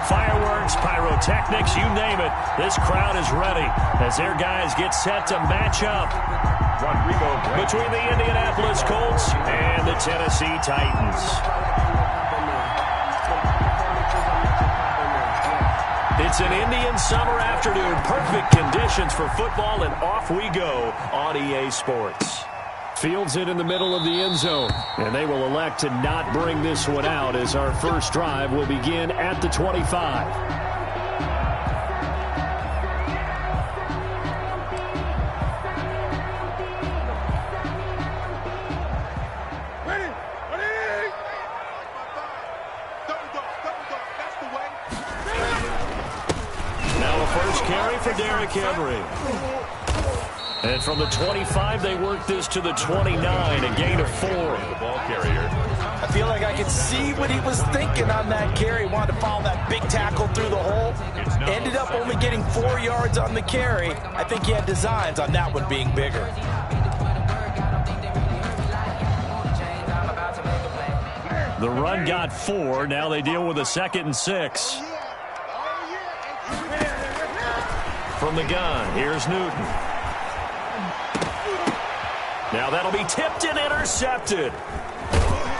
Fireworks, pyrotechnics, you name it. This crowd is ready as their guys get set to match up between the Indianapolis Colts and the Tennessee Titans. It's an Indian summer afternoon. Perfect conditions for football, and off we go on EA Sports. Fields it in the middle of the end zone, and they will elect to not bring this one out as our first drive will begin at the 25. Now a first carry for Derrick Henry. And from the 25, they work this to the 29, a gain of 4. The ball carrier. I feel like I can see what he was thinking on that carry. Wanted to follow that big tackle through the hole. Ended up only getting 4 yards on the carry. I think he had designs on that one being bigger. The run got 4. Now they deal with a 2nd and 6. From the gun, here's Newton. Now that'll be tipped and intercepted.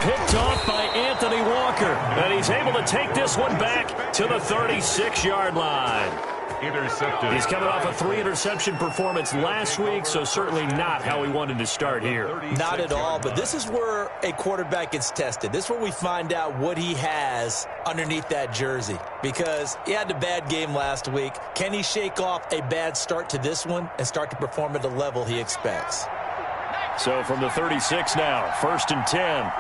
Picked off by Anthony Walker. And he's able to take this one back to the 36-yard line. Intercepted. He's coming off a 3-interception performance last week, so certainly not how he wanted to start here. Not at all, but this is where a quarterback gets tested. This is where we find out what he has underneath that jersey, because he had a bad game last week. Can he shake off a bad start to this one and start to perform at the level he expects? So from the 36 now, 1st and 10.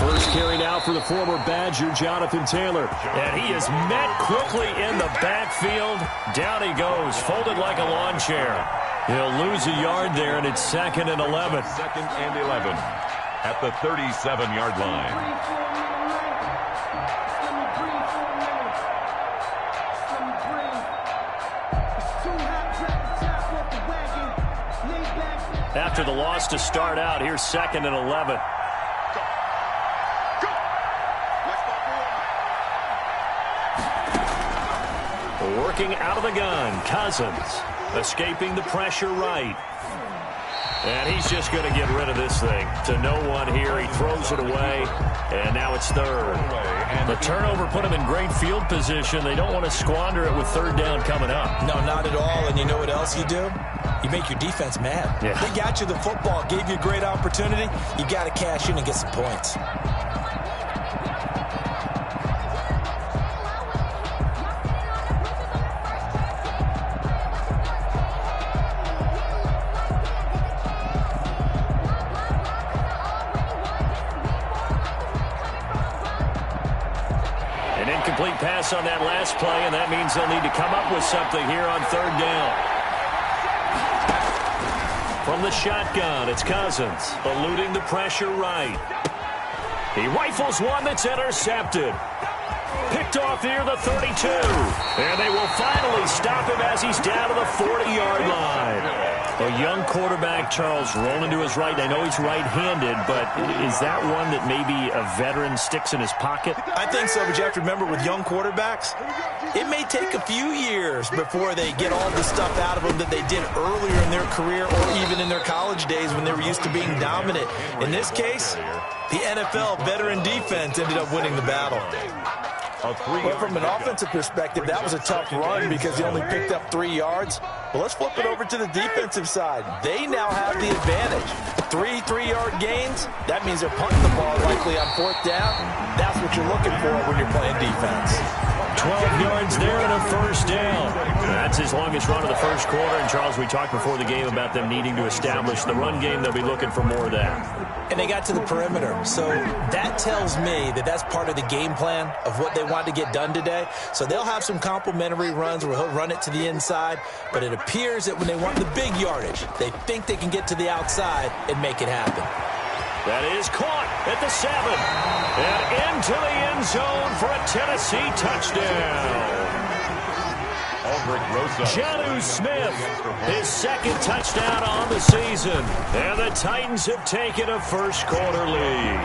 First carry now for the former Badger, Jonathan Taylor. And he is met quickly in the backfield. Down he goes, folded like a lawn chair. He'll lose a yard there, and it's 2nd and 11. 2nd and 11 at the 37-yard line. After the loss to start out, here's 2nd and 11. Working out of the gun, Cousins. Escaping the pressure right. And he's just going to get rid of this thing to no one here. He throws it away, and now it's 3rd. The turnover put him in great field position. They don't want to squander it with 3rd down coming up. No, not at all. And you know what else you do? You make your defense mad. Yeah. They got you the football, gave you a great opportunity. You got to cash in and get some points. An incomplete pass on that last play, and that means they'll need to come up with something here on 3rd down. From the shotgun, it's Cousins, eluding the pressure right. He rifles one that's intercepted. Picked off near the 32. And they will finally stop him as he's down to the 40-yard line. A young quarterback, Charles, rolling to his right. I know he's right-handed, but is that one that maybe a veteran sticks in his pocket? I think so, but you have to remember with young quarterbacks, it may take a few years before they get all the stuff out of them that they did earlier in their career or even in their college days when they were used to being dominant. In this case, the NFL veteran defense ended up winning the battle. But from an offensive perspective, that was a tough run because he only picked up 3 yards. Well, let's flip it over to the defensive side. They now have the advantage. 3 3-yard gains, that means they're punting the ball likely on 4th down. That's what you're looking for when you're playing defense. 12 yards there and a 1st down. That's his longest run of the first quarter. And, Charles, we talked before the game about them needing to establish the run game. They'll be looking for more of that. And they got to the perimeter. So that tells me that that's part of the game plan of what they want to get done today. So they'll have some complimentary runs where he'll run it to the inside. But it appears that when they want the big yardage, they think they can get to the outside and make it happen. That is caught at the 7. And into the end zone for a Tennessee touchdown. Jonnu Smith, his second touchdown on the season. And the Titans have taken a first-quarter lead.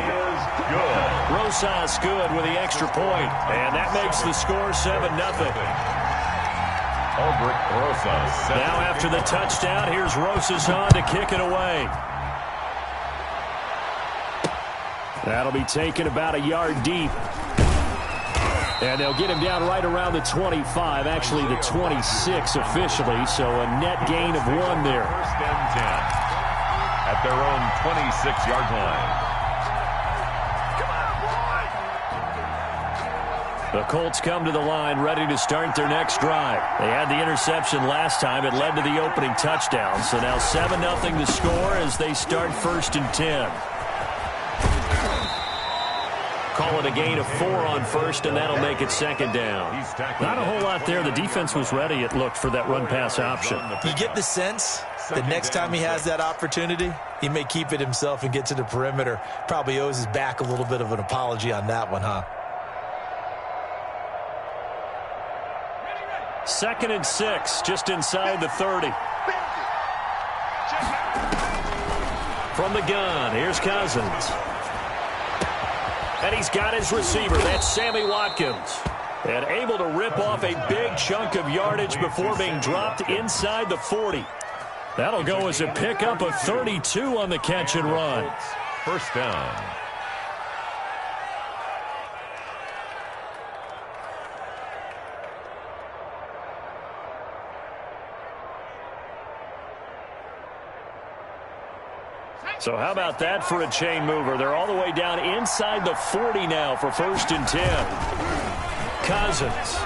Rosas good with the extra point, and that makes the score 7-0. Now after the touchdown, here's Rosas on to kick it away. That'll be taken about a yard deep. And they'll get him down right around the 25, actually the 26 officially, so a net gain of 1 there. First and 10 at their own 26-yard line. The Colts come to the line ready to start their next drive. They had the interception last time. It led to the opening touchdown. So now 7-0 the score as they start first and 10. Call it a gain of 4 on first, and that'll make it second down. Not a whole lot there. The defense was ready, it looked, for that run-pass option. You get the sense that next time he has that opportunity, he may keep it himself and get to the perimeter. Probably owes his back a little bit of an apology on that one, huh? 2nd and 6, just inside the 30. From the gun, here's Cousins. And he's got his receiver. That's Sammy Watkins. And able to rip off a big chunk of yardage before being dropped inside the 40. That'll go as a pickup of 32 on the catch and run. First down. So how about that for a chain mover? They're all the way down inside the 40 now for first and 10. Cousins.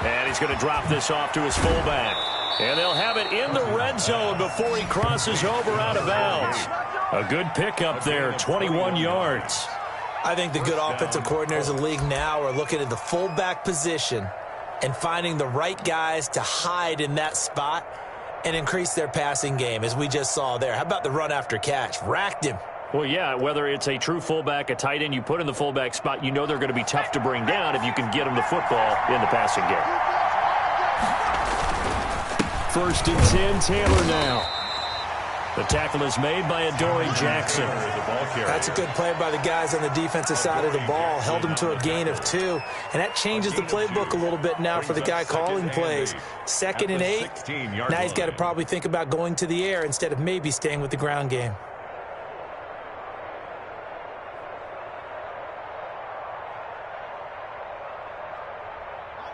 And he's going to drop this off to his fullback. And they'll have it in the red zone before he crosses over out of bounds. A good pickup there, 21 yards. I think the good offensive coordinators in the league now are looking at the fullback position and finding the right guys to hide in that spot and increase their passing game, as we just saw there. How about the run after catch? Racked him. Well, yeah, whether it's a true fullback, a tight end, you put in the fullback spot, you know they're going to be tough to bring down if you can get them the football in the passing game. First and 10, Taylor now. The tackle is made by Adoree Jackson. That's a good play by the guys on the defensive side of the ball. Held him to a gain of 2. And that changes the playbook a little bit now for the guy calling plays. 2nd and 8. Now he's got to probably think about going to the air instead of maybe staying with the ground game.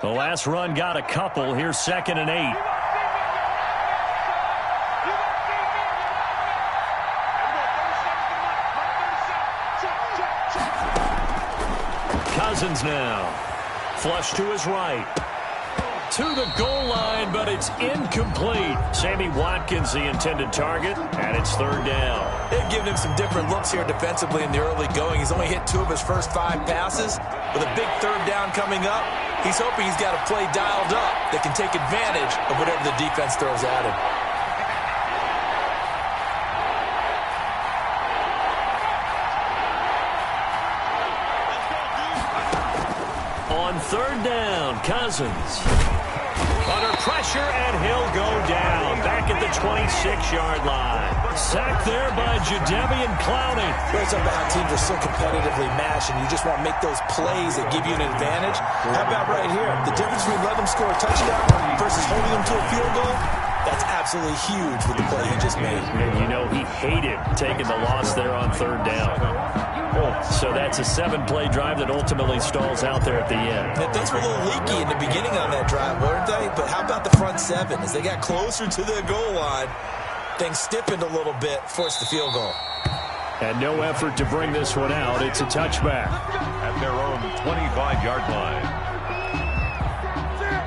The last run got a couple. Here's 2nd and 8. Cousins now. Flush to his right. To the goal line, but it's incomplete. Sammy Watkins, the intended target, and it's 3rd down. They've given him some different looks here defensively in the early going. He's only hit 2 of his first 5 passes. With a big 3rd down coming up, he's hoping he's got a play dialed up that can take advantage of whatever the defense throws at him. On 3rd down, Cousins. Under pressure, and he'll go down. Back at the 26-yard line. Sacked there by Jadeveon Clowney. Shows up how teams are so competitively matched, and you just want to make those plays that give you an advantage. How about right here? The difference between letting them score a touchdown versus holding them to a field goal, that's absolutely huge with the play he just made. And you know he hated taking the loss there on 3rd down. So that's a 7-play drive that ultimately stalls out there at the end. Now, things were a little leaky in the beginning on that drive, weren't they? But how about the front 7? As they got closer to the goal line, things stiffened a little bit, forced the field goal. And no effort to bring this one out. It's a touchback. At their own 25-yard line.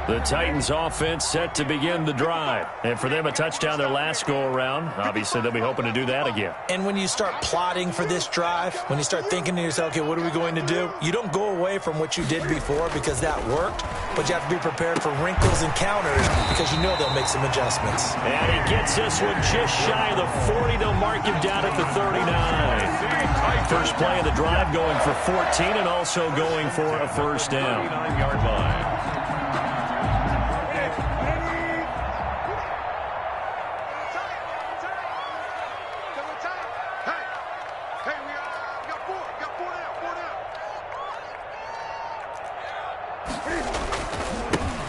The Titans offense set to begin the drive. And for them, a touchdown their last go-around. Obviously, they'll be hoping to do that again. And when you start plotting for this drive, when you start thinking to yourself, okay, what are we going to do? You don't go away from what you did before because that worked, but you have to be prepared for wrinkles and counters because you know they'll make some adjustments. And he gets this one just shy of the 40. They'll mark him down at the 39. First play of the drive going for 14 and also going for a first down. 39-yard line.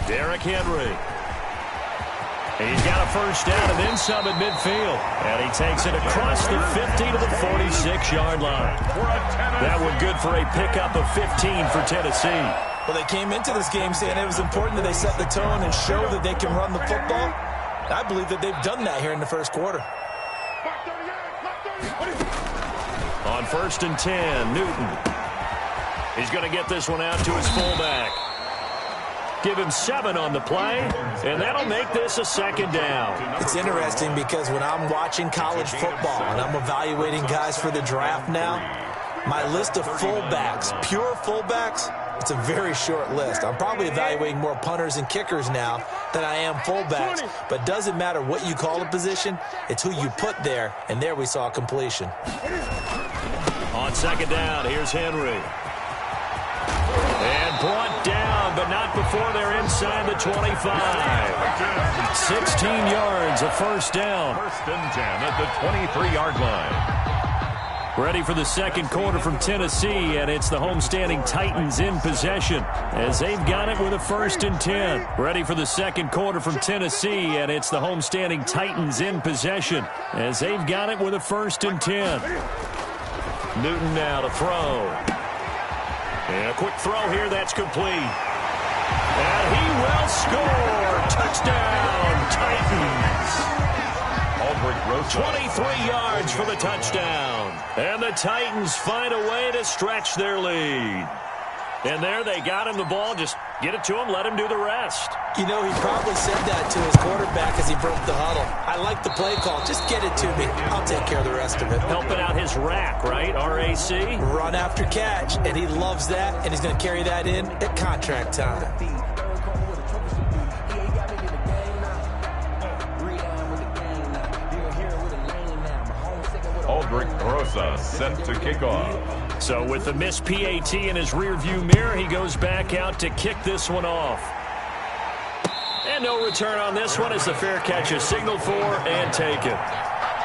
Derrick Henry. He's got a first down and then some at midfield. And he takes it across the 50 to the 46-yard line. That one good for a pickup of 15 for Tennessee. Well, they came into this game saying it was important that they set the tone and show that they can run the football. I believe that they've done that here in the first quarter. On 1st and 10, Newton. He's going to get this one out to his fullback. Give him 7 on the play, and that'll make this a second down. It's interesting because when I'm watching college football and I'm evaluating guys for the draft now, my list of fullbacks, pure fullbacks, it's a very short list. I'm probably evaluating more punters and kickers now than I am fullbacks, but it doesn't matter what you call a position, it's who you put there, and there we saw completion. On second down, here's Henry. And brought down, but not before they're inside the 25. 16 yards, a first down. 1st and 10 at the 23-yard line. Ready for the second quarter from Tennessee, and it's the homestanding Titans in possession as they've got it with a 1st and 10. Ready for the second quarter from Tennessee, and it's the homestanding Titans in possession as they've got it with a 1st and 10. Newton now to throw. And a quick throw here, that's complete. And he will score. Touchdown, Titans. 23 yards for the touchdown. And the Titans find a way to stretch their lead. And there they got him the ball. Just get it to him, let him do the rest. You know, he probably said that to his quarterback as he broke the huddle. I like the play call. Just get it to me. I'll take care of the rest of it. Helping out his rack, right? RAC? Run after catch, and he loves that, and he's going to carry that in at contract time. Aldrich Rosa set to kick off. So with the missed PAT in his rearview mirror, he goes back out to kick this one off. And no return on this one as the fair catch is signaled for and taken.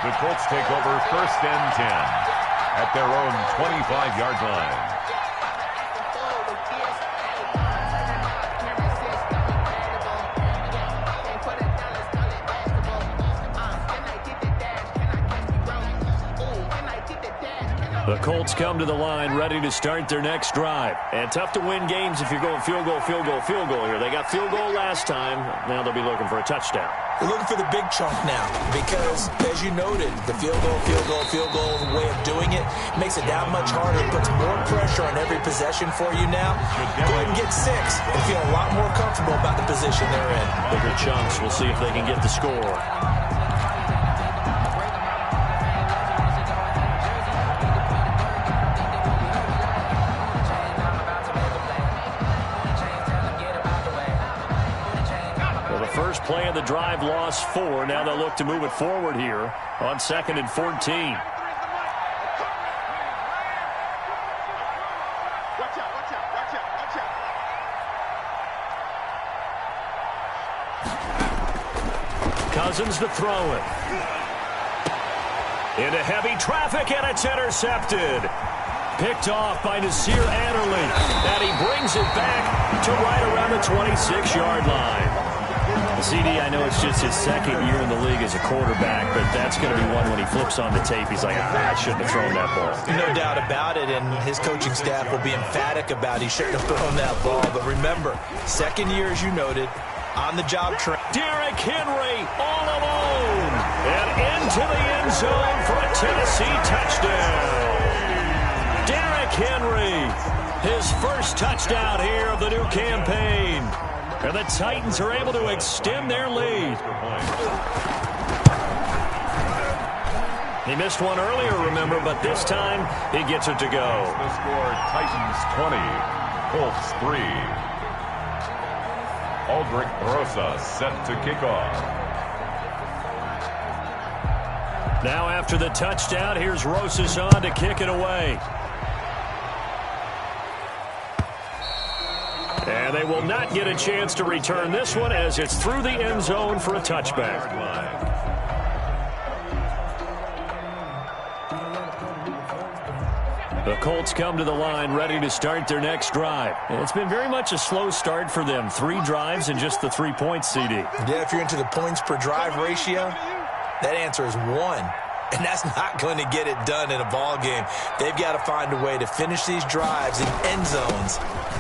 The Colts take over 1st and 10 at their own 25-yard line. The Colts come to the line ready to start their next drive. And tough to win games if you're going field goal, field goal, field goal here. They got field goal last time. Now they'll be looking for a touchdown. They're looking for the big chunk now because, as you noted, the field goal way of doing it makes it that much harder. It puts more pressure on every possession for you now. Go ahead and get 6 and feel a lot more comfortable about the position they're in. Bigger chunks. We'll see if they can get the score. First play of the drive lost 4. Now they'll look to move it forward here on 2nd and 14. Cousins to throw it. Into heavy traffic, and it's intercepted. Picked off by Nasir Adderley. And he brings it back to right around the 26-yard line. CD, I know it's just his 2nd year in the league as a quarterback, but that's going to be one when he flips on the tape, he's like, I shouldn't have thrown that ball. No doubt about it, and his coaching staff will be emphatic about he shouldn't have thrown that ball. But remember, 2nd year, as you noted, on-the-job training. Derrick Henry all alone, and into the end zone for a Tennessee touchdown. Derrick Henry, his first touchdown here of the new campaign. And the Titans are able to extend their lead. He missed one earlier, remember, but this time he gets it to go. The score, Titans 20, Colts 3. Aldrich Rosa set to kick off. Now after the touchdown, here's Rosas on to kick it away. And they will not get a chance to return this one as it's through the end zone for a touchback. The Colts come to the line ready to start their next drive. It's been very much a slow start for them. 3 drives and just the 3 points, CD. Yeah, if you're into the points per drive ratio, that answer is 1. And that's not going to get it done in a ball game. They've got to find a way to finish these drives in end zones,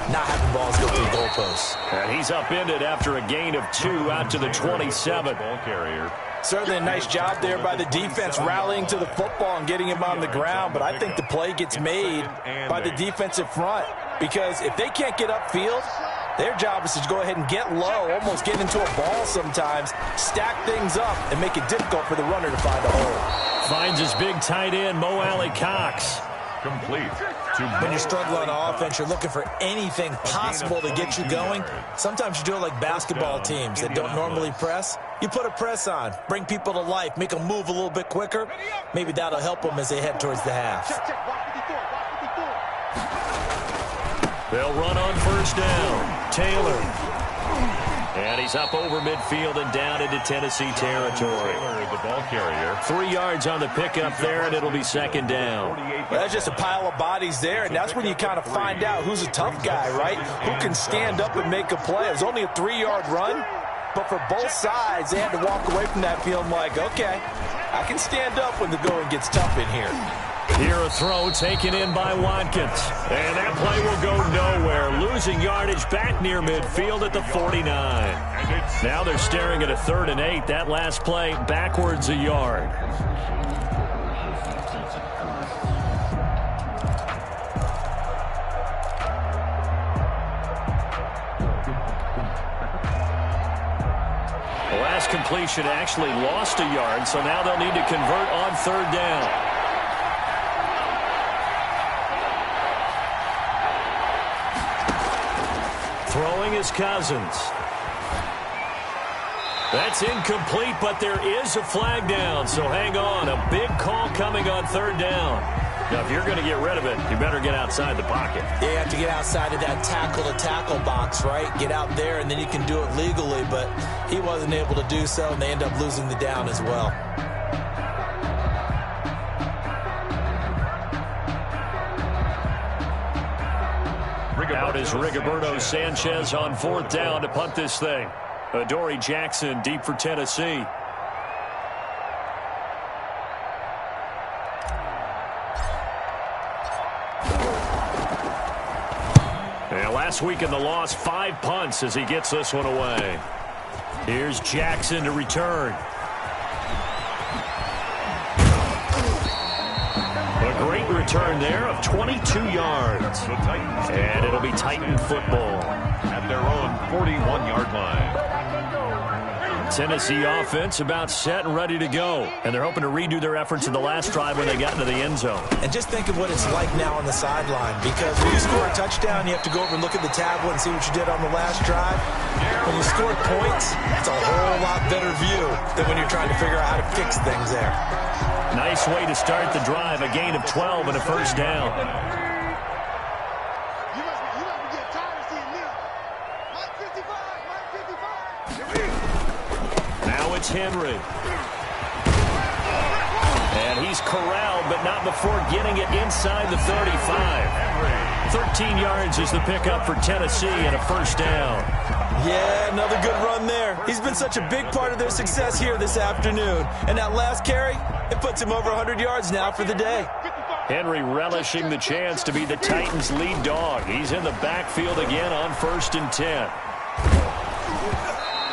not having balls go through goalposts. And he's upended after a gain of 2 out to the 27. Ball carrier. Certainly a nice job there by the defense rallying to the football and getting him on the ground. But I think the play gets made by the defensive front, because if they can't get upfield, their job is to go ahead and get low, almost get into a ball sometimes, stack things up, and make it difficult for the runner to find a hole. Finds his big tight end, Mo Alley-Cox. Complete. When you struggle on offense, you're looking for anything possible to get you going. Sometimes you do it like basketball teams that don't normally press. You put a press on, bring people to life, make them move a little bit quicker. Maybe that'll help them as they head towards the half. They'll run on first down. Taylor. And he's up over midfield and down into Tennessee territory. The ball carrier. 3 yards on the pickup there, and it'll be second down. Well, that's just a pile of bodies there, and that's when you kind of find out who's a tough guy, right? Who can stand up and make a play. It was only a 3-yard run, but for both sides, they had to walk away from that feeling like, okay, I can stand up when the going gets tough in here. Here a throw taken in by Watkins. And that play will go nowhere. Losing yardage back near midfield at the 49. Now they're staring at a 3rd and 8. That last play backwards a yard. The last completion actually lost a yard, so now they'll need to convert on 3rd down. Throwing is Cousins. That's incomplete, but there is a flag down, so hang on. A big call coming on 3rd down. Now, if you're going to get rid of it, you better get outside the pocket. Yeah, you have to get outside of that tackle-to-tackle box, right? Get out there, and then you can do it legally, but he wasn't able to do so, and they end up losing the down as well. Out is Rigoberto Sanchez on 4th down to punt this thing. Adoree Jackson deep for Tennessee. And last week in the loss, 5 punts as he gets this one away. Here's Jackson to return. A great return there of 22 yards. And it'll be Titan football. At their own 41-yard line. Tennessee offense about set and ready to go. And they're hoping to redo their efforts in the last drive when they got into the end zone. And just think of what it's like now on the sideline, because when you score a touchdown, you have to go over and look at the tablet and see what you did on the last drive. When you scored points, it's a whole lot better view than when you're trying to figure out how to fix things there. Nice way to start the drive, a gain of 12 and a first down. Now it's Henry. And he's corralled, but not before getting it inside the 35. 13 yards is the pickup for Tennessee and a first down. Yeah, another good run there. He's been such a big part of their success here this afternoon. And that last carry, it puts him over 100 yards now for the day. Henry relishing the chance to be the Titans' lead dog. He's in the backfield again on 1st and 10.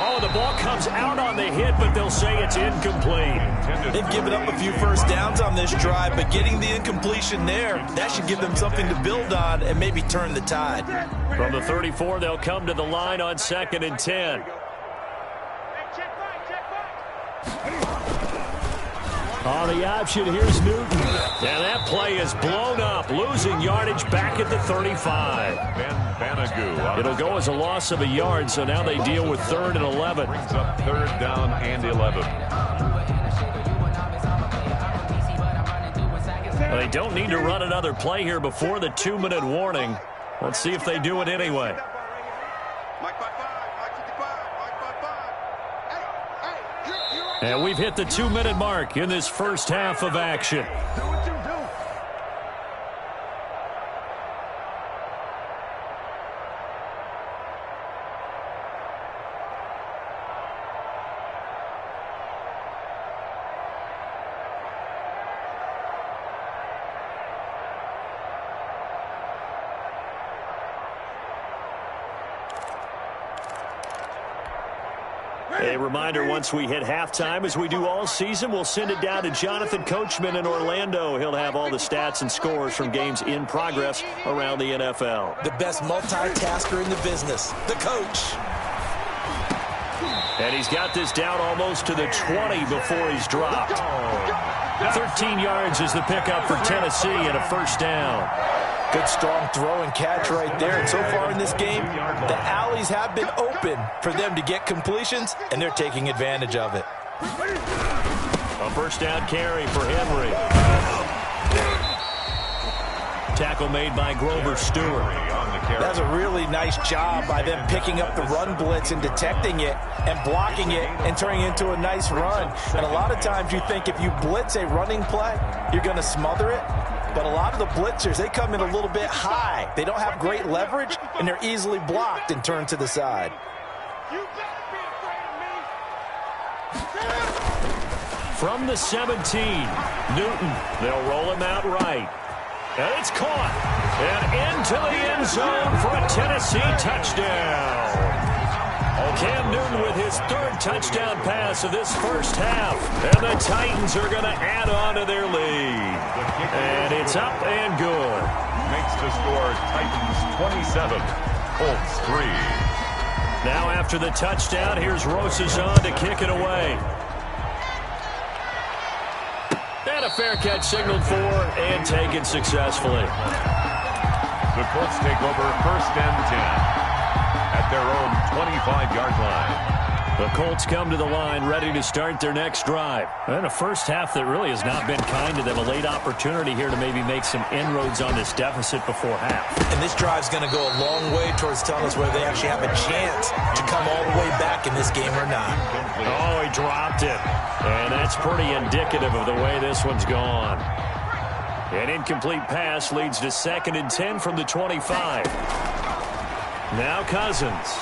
Oh, the ball comes out on the hit, but they'll say it's incomplete. They've given up a few first downs on this drive, but getting the incompletion there, that should give them something to build on and maybe turn the tide. From the 34, they'll come to the line on 2nd and 10. On the option, here's Newton. And that play is blown up, losing yardage back at the 35. It'll go as a loss of a yard, so now they deal with 3rd and 11. Brings up 3rd down and 11. Well, they don't need to run another play here before the 2-minute warning. Let's see if they do it anyway. And we've hit the 2-minute mark in this first half of action. A reminder, once we hit halftime, as we do all season, we'll send it down to Jonathan Coachman in Orlando. He'll have all the stats and scores from games in progress around the NFL. The best multitasker in the business, the coach. And he's got this down almost to the 20 before he's dropped. 13 yards is the pickup for Tennessee and a first down. Good strong throw and catch right there. And so far in this game, the alleys have been open for them to get completions, and they're taking advantage of it. A first down carry for Henry. Tackle made by Grover Stewart. That's a really nice job by them picking up the run blitz and detecting it and blocking it and turning it into a nice run. And a lot of times you think if you blitz a running play, you're going to smother it. But a lot of the blitzers, they come in a little bit high. They don't have great leverage, and they're easily blocked and turned to the side. From the 17, Newton. They'll roll him out right. And it's caught. And into the end zone for a Tennessee touchdown. Cam Newton with his third touchdown pass of this first half. And the Titans are going to add on to their lead. And it's up and good. Makes the score Titans 27, Colts 3. Now after the touchdown, here's Rosazon to kick it away. And a fair catch signaled for and taken successfully. The Colts take over first and 10 at their own 25-yard line. The Colts come to the line ready to start their next drive. And a first half that really has not been kind to them. A late opportunity here to maybe make some inroads on this deficit before half. And this drive's going to go a long way towards telling us whether they actually have a chance to come all the way back in this game or not. Oh, he dropped it. And that's pretty indicative of the way this one's gone. An incomplete pass leads to 2nd and 10 from the 25. Now Cousins.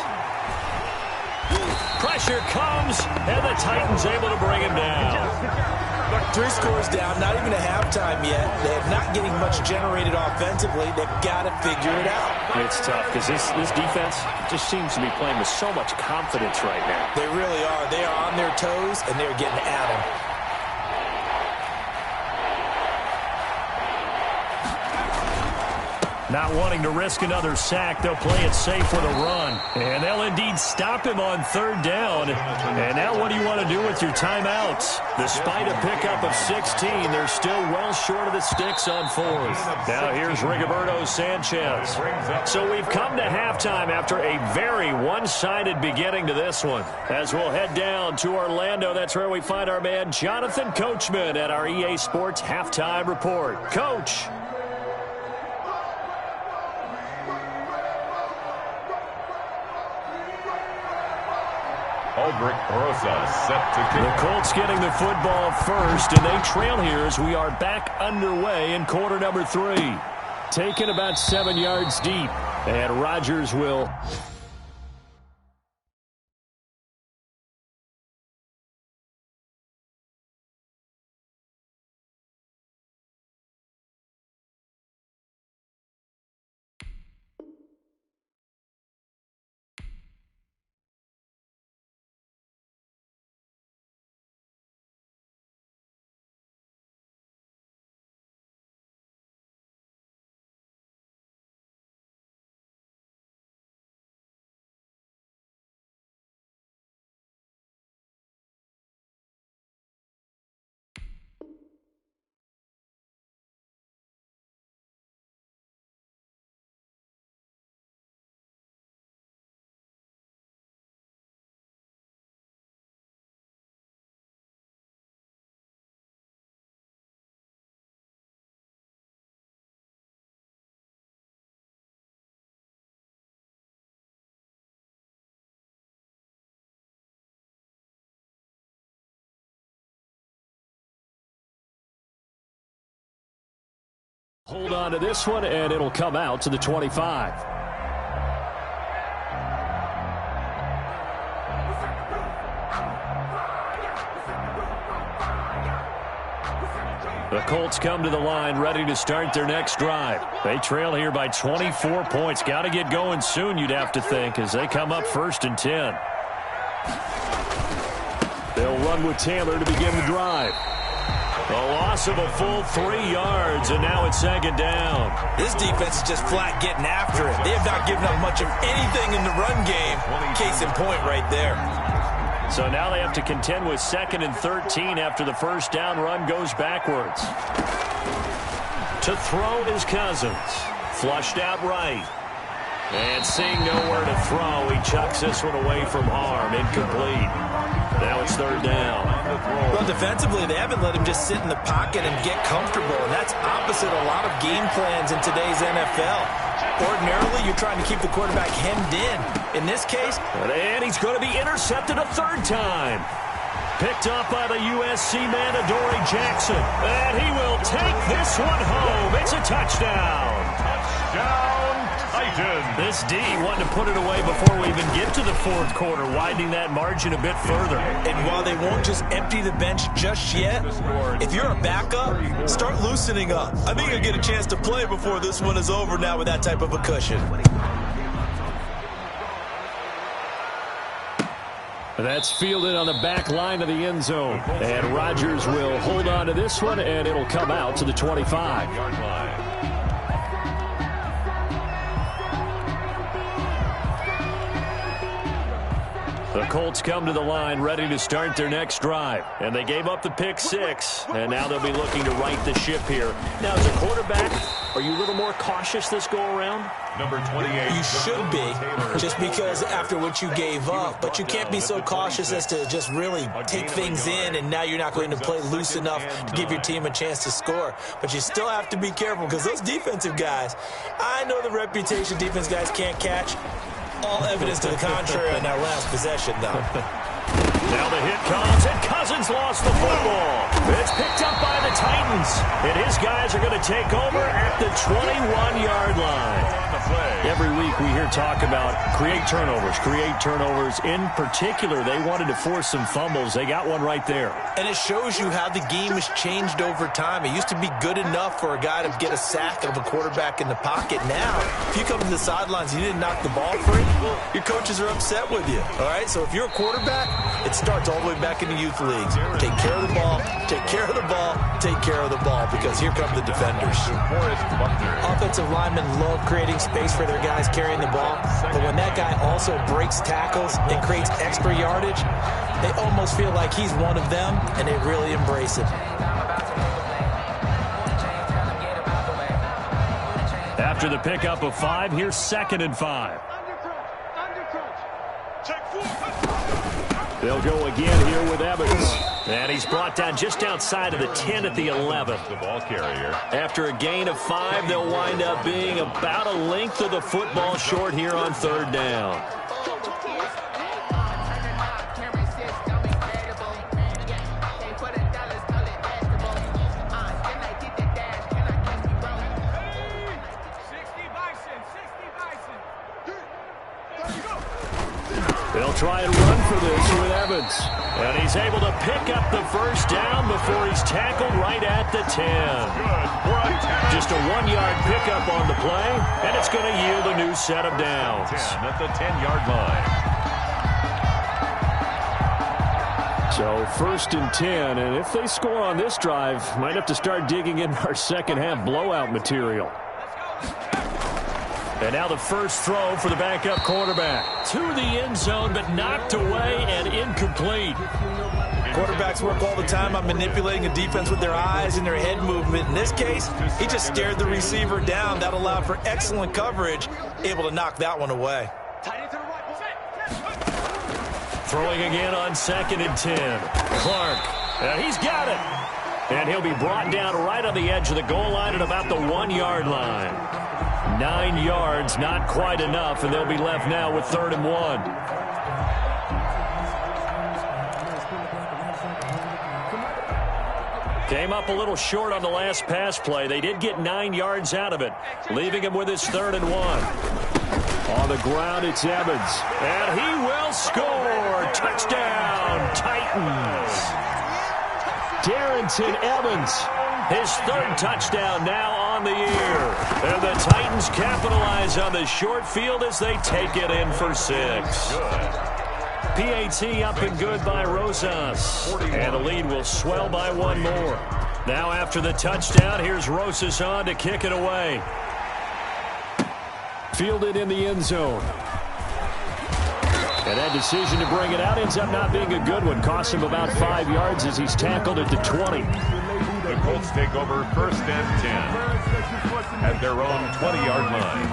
Pressure comes, and the Titans able to bring him down. 3 scores down, not even a halftime yet. They're not getting much generated offensively. They've got to figure it out. It's tough because this defense just seems to be playing with so much confidence right now. They really are. They are on their toes, and they're getting at them. Not wanting to risk another sack, they'll play it safe with a run. And they'll indeed stop him on 3rd down. And now what do you want to do with your timeouts? Despite a pickup of 16, they're still well short of the sticks on 4th. Now here's Rigoberto Sanchez. So we've come to halftime after a very one-sided beginning to this one. As we'll head down to Orlando, that's where we find our man Jonathan Coachman at our EA Sports Halftime Report. Coach. Set to kick. The Colts getting the football first, and they trail here as we are back underway in quarter number 3. Taken about 7 yards deep, and Rodgers will... Hold on to this one, and it'll come out to the 25. The Colts come to the line ready to start their next drive. They trail here by 24 points. Got to get going soon, you'd have to think, as they come up 1st and 10. They'll run with Taylor to begin the drive. A loss of a full 3 yards, and now it's second down. This defense is just flat getting after it. They have not given up much of anything in the run game. Case in point right there. So now they have to contend with 2nd and 13 after the first down run goes backwards. To throw is Cousins. Flushed out right. And seeing nowhere to throw, he chucks this one away from harm. Incomplete. Now it's 3rd down. Well, defensively, they haven't let him just sit in the pocket and get comfortable, and that's opposite a lot of game plans in today's NFL. Ordinarily, you're trying to keep the quarterback hemmed in. In this case, and he's going to be intercepted a 3rd time. Picked up by the USC man, Adoree Jackson. And he will take this one home. It's a touchdown. Touchdown, Titans. This D wanted to put it away before we even get to the 4th quarter, widening that margin a bit further. And while they won't just empty the bench just yet, if you're a backup, start loosening up. I think you'll get a chance to play before this one is over now with that type of a cushion. That's fielded on the back line of the end zone. And Rodgers will hold on to this one, and it'll come out to the 25-yard line. The Colts come to the line ready to start their next drive. And they gave up the pick 6, and now they'll be looking to right the ship here. Now, as a quarterback, are you a little more cautious this go-around? Number 28. You should be, just because after what you gave up. But you can't be so cautious as to just really take things in, and now you're not going to play loose enough to give your team a chance to score. But you still have to be careful, because those defensive guys, I know the reputation defense guys can't catch. All evidence to the contrary on that last possession, though. Now the hit comes, and Cousins lost the football. It's picked up by the Titans, and his guys are going to take over at the 21-yard line. Every week we hear talk about create turnovers. In particular, they wanted to force some fumbles. They got one right there. And it shows you how the game has changed over time. It used to be good enough for a guy to get a sack of a quarterback in the pocket. Now, if you come to the sidelines and you didn't knock the ball free, your coaches are upset with you. All right, so if you're a quarterback, it starts all the way back in the youth leagues. Take care of the ball, take care of the ball, take care of the ball, because here come the defenders. Offensive linemen love creating space for their guys carrying the ball, but when that guy also breaks tackles and creates extra yardage, they almost feel like he's one of them, and they really embrace it. After the pickup of 5, here's 2nd and 5. They'll go again here with Evans. And he's brought down just outside of the 10 at the 11. The ball carrier. After a gain of 5, they'll wind up being about a length of the football short here on 3rd down. They'll try and run for this with Evans. And he's able to pick up the first down before he's tackled right at the 10. Just a 1-yard pickup on the play, and it's going to yield a new set of downs. 10 at the 10-yard line. So 1st and 10, and if they score on this drive, might have to start digging in our second-half blowout material. And now the first throw for the backup quarterback. To the end zone, but knocked away and incomplete. Quarterbacks work all the time on manipulating a defense with their eyes and their head movement. In this case, he just stared the receiver down. That allowed for excellent coverage, able to knock that one away. Throwing again on 2nd and 10. Clark, he's got it. And he'll be brought down right on the edge of the goal line at about the 1-yard line. 9 yards, not quite enough, and they'll be left now with 3rd and 1. Came up a little short on the last pass play. They did get 9 yards out of it, leaving him with his 3rd and 1. On the ground, it's Evans, and he will score. Touchdown, Titans. Darrington Evans, his 3rd touchdown now on the year. And the Titans capitalize on the short field as they take it in for 6. PAT up and good by Rosas. And the lead will swell by one more. Now after the touchdown, here's Rosas on to kick it away. Fielded in the end zone. And that decision to bring it out ends up not being a good one. Costs him about 5 yards as he's tackled at the 20. The Colts take over 1st and 10 at their own 20-yard line.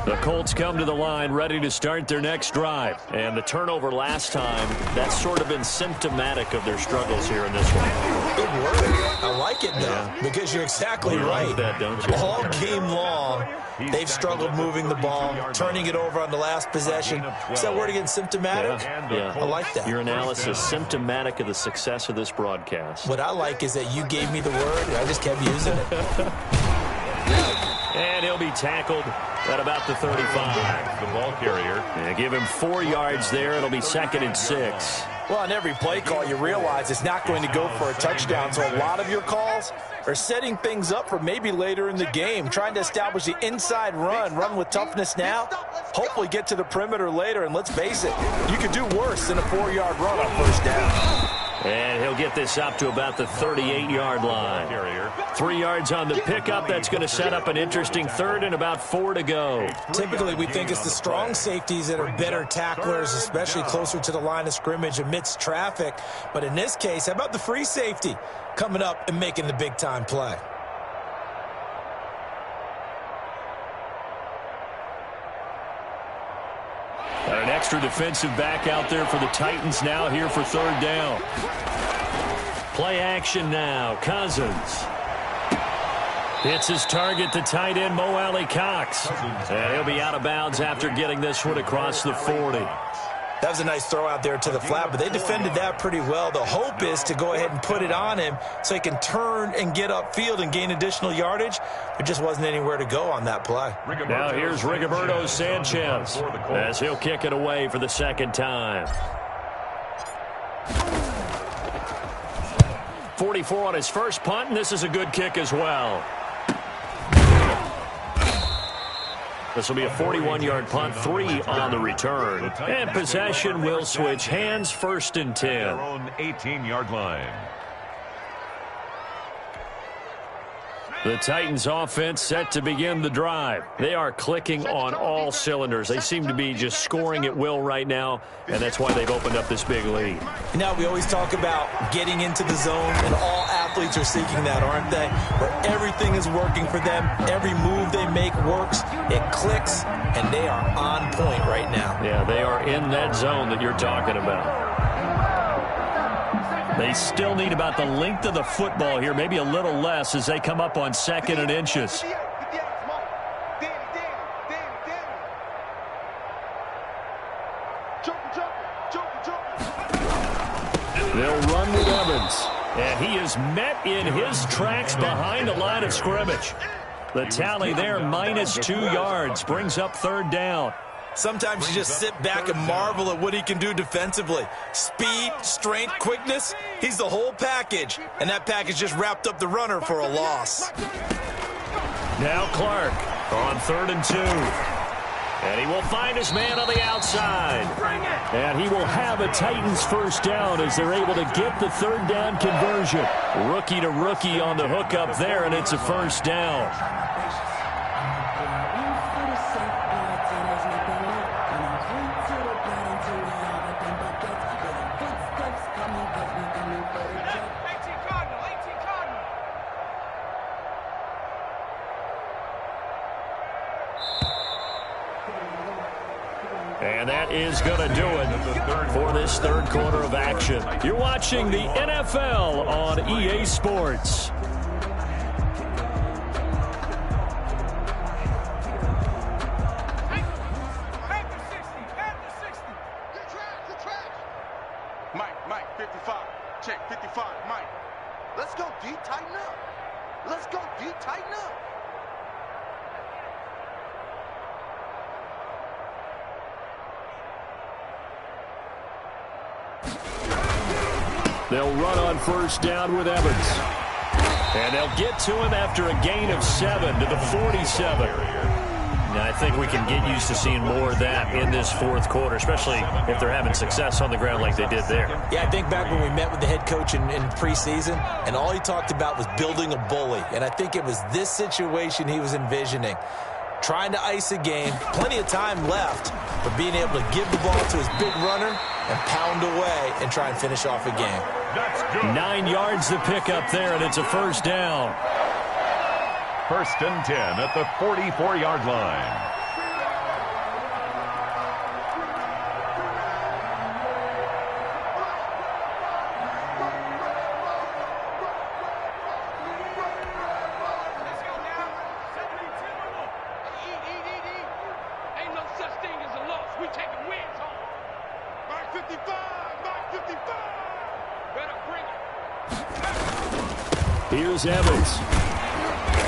The Colts come to the line ready to start their next drive. And the turnover last time, that's sort of been symptomatic of their struggles here in this one. Good work. I like it, though, because you're exactly right. Like that, don't you? All game long, they've struggled moving the ball, turning it over on the last possession. Is that word again, symptomatic? Yeah. I like that. Your analysis, symptomatic of the success of this broadcast. What I like is that you gave me the word, and I just kept using it. And he'll be tackled at about the 35. The ball carrier. Yeah, give him 4 yards there. It'll be 2nd and 6. Well, on every play call, you realize it's not going to go for a touchdown. So a lot of your calls are setting things up for maybe later in the game, trying to establish the inside run with toughness now, hopefully get to the perimeter later. And let's face it, you could do worse than a 4-yard run on 1st down. And he'll get this up to about the 38-yard line. 3 yards on the pickup. That's going to set up an interesting 3rd and about 4 to go. Typically, we think it's the strong safeties that are better tacklers, especially closer to the line of scrimmage amidst traffic. But in this case, how about the free safety coming up and making the big-time play? An extra defensive back out there for the Titans now here for 3rd down. Play action now. Cousins hits his target, the tight end, Mo Alley Cox. And he'll be out of bounds after getting this one across the 40. That was a nice throw out there to the flat, but they defended that pretty well. The hope is to go ahead and put it on him so he can turn and get upfield and gain additional yardage. There just wasn't anywhere to go on that play. Now here's Rigoberto Sanchez as he'll kick it away for the 2nd time. 44 on his first punt, and this is a good kick as well. This will be a 41-yard punt, 3 on the return. And possession will switch hands, 1st and 10. Their own 18-yard line. The Titans offense set to begin the drive. They are clicking on all cylinders. They seem to be just scoring at will right now, and that's why they've opened up this big lead. Now, we always talk about getting into the zone, and all athletes are seeking that, aren't they? Where everything is working for them, every move they make works, it clicks, and they are on point right now. Yeah, they are in that zone that you're talking about. They still need about the length of the football here, maybe a little less as they come up on 2nd and inches. They'll run with Evans, and he is met in his tracks behind the line of scrimmage. The tally there, -2 yards, brings up 3rd down. Sometimes you just sit back and marvel at what he can do defensively. Speed, strength, quickness, he's the whole package. And that package just wrapped up the runner for a loss. Now Clark on 3rd and 2. And he will find his man on the outside. And he will have a Titans 1st down as they're able to get the 3rd down conversion. Rookie to rookie on the hookup there, and it's a 1st down. And that is going to do it for this 3rd quarter of action. You're watching the NFL on EA Sports. Mike, 55. Check, 55, Mike. Let's go D, tighten up. Let's go D, tighten up. They'll run on 1st down with Evans. And they'll get to him after a gain of 7 to the 47. Now, I think we can get used to seeing more of that in this fourth quarter, especially if they're having success on the ground like they did there. Yeah, I think back when we met with the head coach in preseason, and all he talked about was building a bully. And I think it was this situation he was envisioning. Trying to ice a game, plenty of time left, but being able to give the ball to his big runner and pound away and try and finish off a game. That's good. 9 yards to pick up there, and it's a first down. First and 10 at the 44-yard line. Here's Evans.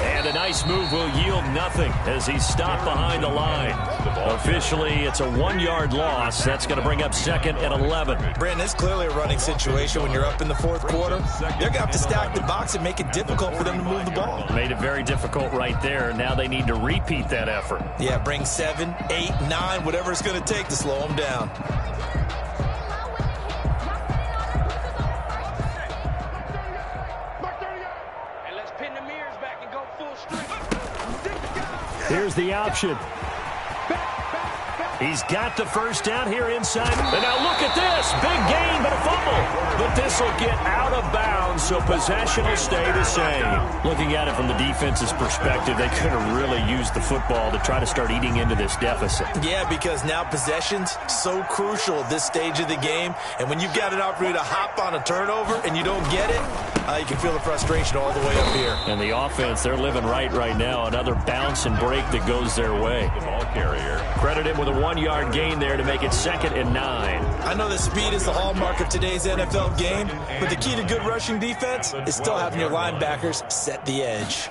And a nice move will yield nothing as he's stopped behind the line. Officially, it's a 1-yard loss. That's going to bring up second and 11. Brandon, it's clearly a running situation when you're up in the fourth quarter. They're going to have to stack the box and make it difficult for them to move the ball. Made it very difficult right there. Now they need to repeat that effort. Yeah, bring 7, 8, 9, whatever it's going to take to slow them down. Here's the option. He's got the first down here inside. And now look at this. Big gain, but a fumble. But this will get out of bounds, so possession will stay the same. Looking at it from the defense's perspective, they could have really used the football to try to start eating into this deficit. Yeah, because now possession's so crucial at this stage of the game. And when you've got an opportunity to hop on a turnover and you don't get it, you can feel the frustration all the way up here. And the offense, they're living right now. Another bounce and break that goes their way. The ball carrier. Credit him with a 1-yard gain there to make it second and 9. I know that speed is the hallmark of today's NFL game, but the key to good rushing defense is still having your linebackers set the edge.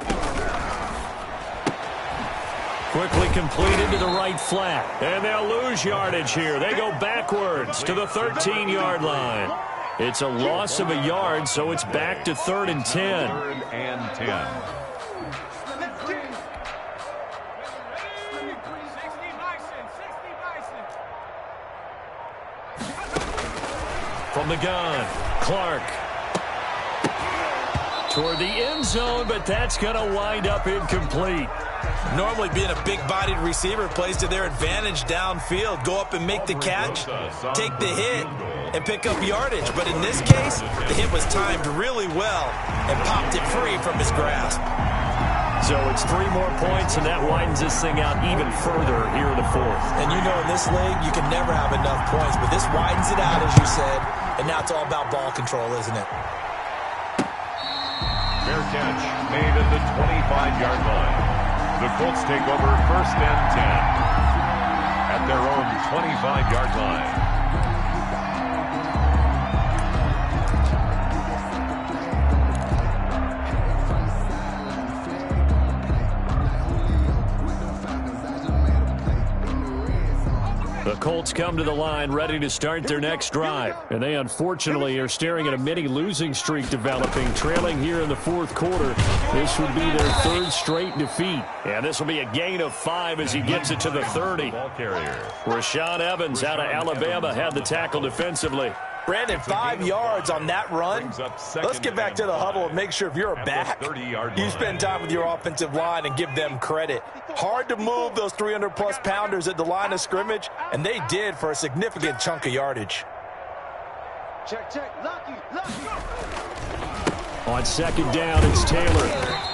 Quickly completed to the right flat. And they'll lose yardage here. They go backwards to the 13-yard line. It's a loss of a yard, so it's back to 3rd and 10. 3rd and 10. From the gun, Clark. Toward the end zone, but that's going to wind up incomplete. Normally being a big-bodied receiver plays to their advantage downfield. Go up and make the catch, take the hit, and pick up yardage. But in this case, the hit was timed really well and popped it free from his grasp. So it's 3 more points, and that widens this thing out even further here in the fourth. And you know in this league, you can never have enough points, but this widens it out, as you said, and now it's all about ball control, isn't it? Fair catch made at the 25-yard line. The Colts take over 1st and 10 at their own 25-yard line. The Colts come to the line ready to start their next drive. And they unfortunately are staring at a mini losing streak developing, trailing here in the fourth quarter. This would be their 3rd straight defeat. And this will be a gain of 5 as he gets it to the 30. Ball carrier. Rashaan Evans out of Alabama had the tackle defensively. Brandon, 5 yards on that run. Let's get back to the huddle and make sure if you're a back, you spend time with your offensive line and give them credit. Hard to move those 300-plus pounders at the line of scrimmage, and they did for a significant chunk of yardage. Check. Lucky. On 2nd down, it's Taylor.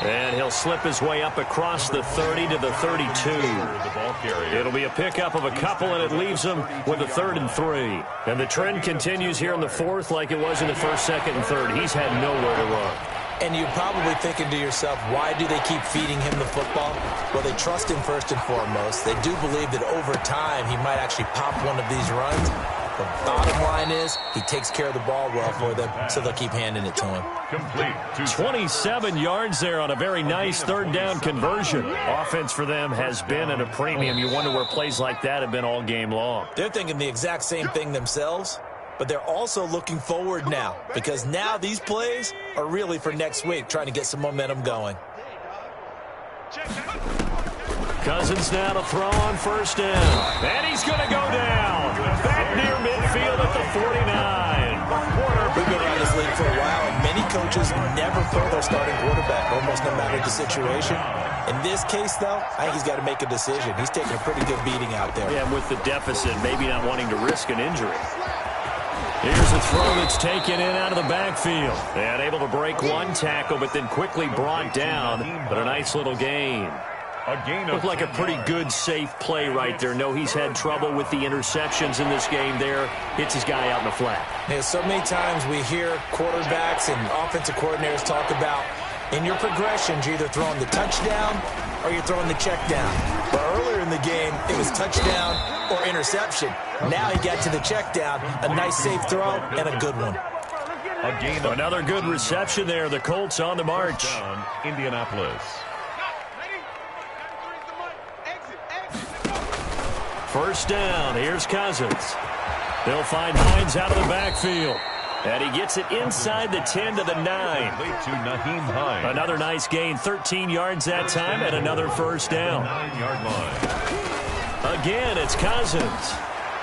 And he'll slip his way up across the 30 to the 32. The ball carrier. It'll be a pickup of a couple, and it leaves him with a 3rd and 3. And the trend continues here in the fourth like it was in the 1st, 2nd, and 3rd. He's had nowhere to run. And you're probably thinking to yourself, why do they keep feeding him the football? Well, they trust him first and foremost. They do believe that over time he might actually pop one of these runs. The bottom line is he takes care of the ball well for them, so they'll keep handing it to him. Complete. 27 yards there on a very nice 3rd down conversion. Offense for them has been at a premium. You wonder where plays like that have been all game long. They're thinking the exact same thing themselves, but they're also looking forward now because now these plays are really for next week, trying to get some momentum going. Cousins now to throw on first down. And he's going to go down. Back near midfield at the 49. We've been around this league for a while, and many coaches never throw their starting quarterback, almost no matter the situation. In this case, though, I think he's got to make a decision. He's taking a pretty good beating out there. Yeah, with the deficit, maybe not wanting to risk an injury. Here's a throw that's taken in out of the backfield. And able to break one tackle, but then quickly brought down. But a nice little gain. Looked like a pretty good, safe play right there. No, he's had trouble with the interceptions in this game there. Hits his guy out in the flat. Yeah, so many times we hear quarterbacks and offensive coordinators talk about in your progressions, you're either throwing the touchdown or you're throwing the check down. But earlier in the game, it was touchdown or interception. Now he got to the check down, a nice safe throw, and a good one. Another good reception there. The Colts on the march. Indianapolis. First down. Here's Cousins. They'll find Hines out of the backfield. And he gets it inside the 10 to the 9. To Naheem Hines. Another nice gain. 13 yards that time and another first down. 9-yard line. Again, it's Cousins.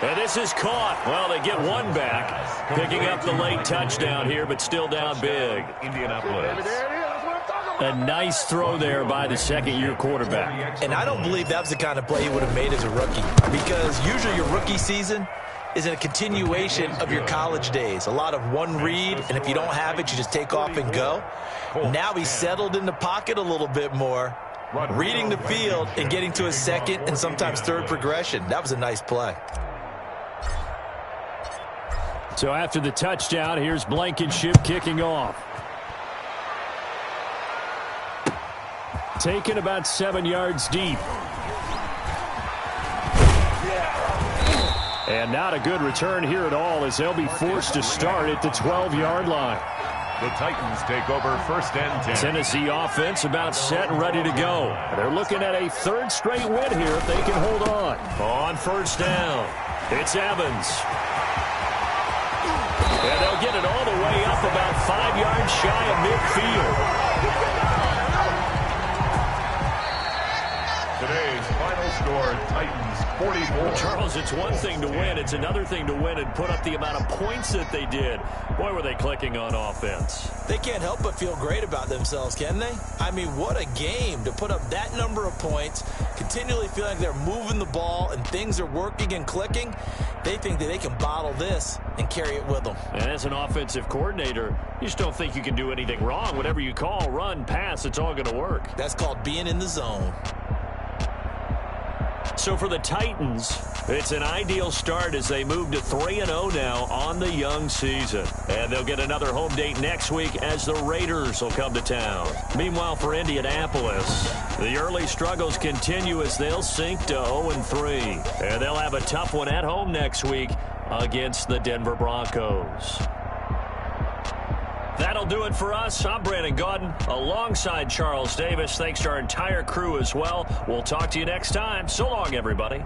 And this is caught. Well, they get one back. Picking up the late touchdown here, but still down big. Indianapolis. A nice throw there by the second-year quarterback. And I don't believe that was the kind of play he would have made as a rookie, because usually your rookie season is a continuation of your college days. A lot of one read, and if you don't have it, you just take off and go. Now he's settled in the pocket a little bit more, reading the field and getting to his second and sometimes third progression. That was a nice play. So after the touchdown, here's Blankenship kicking off. Taken about 7 yards deep. And not a good return here at all, as they'll be forced to start at the 12-yard line. The Titans take over first and 10. Tennessee offense about set and ready to go. They're looking at a third straight win here if they can hold on. On first down, it's Evans. And they'll get it all the way up about 5 yards shy of midfield. Today's final score, Titans 44. Charles, it's one thing to win. It's another thing to win and put up the amount of points that they did. Boy, were they clicking on offense. They can't help but feel great about themselves, can they? I mean, what a game to put up that number of points, continually feel like they're moving the ball and things are working and clicking. They think that they can bottle this and carry it with them. And as an offensive coordinator, you just don't think you can do anything wrong. Whatever you call, run, pass, it's all going to work. That's called being in the zone. So for the Titans, it's an ideal start as they move to 3-0 now on the young season. And they'll get another home date next week as the Raiders will come to town. Meanwhile, for Indianapolis, the early struggles continue as they'll sink to 0-3. And they'll have a tough one at home next week against the Denver Broncos. That'll do it for us. I'm Brandon Gaudin alongside Charles Davis. Thanks to our entire crew as well. We'll talk to you next time. So long, everybody.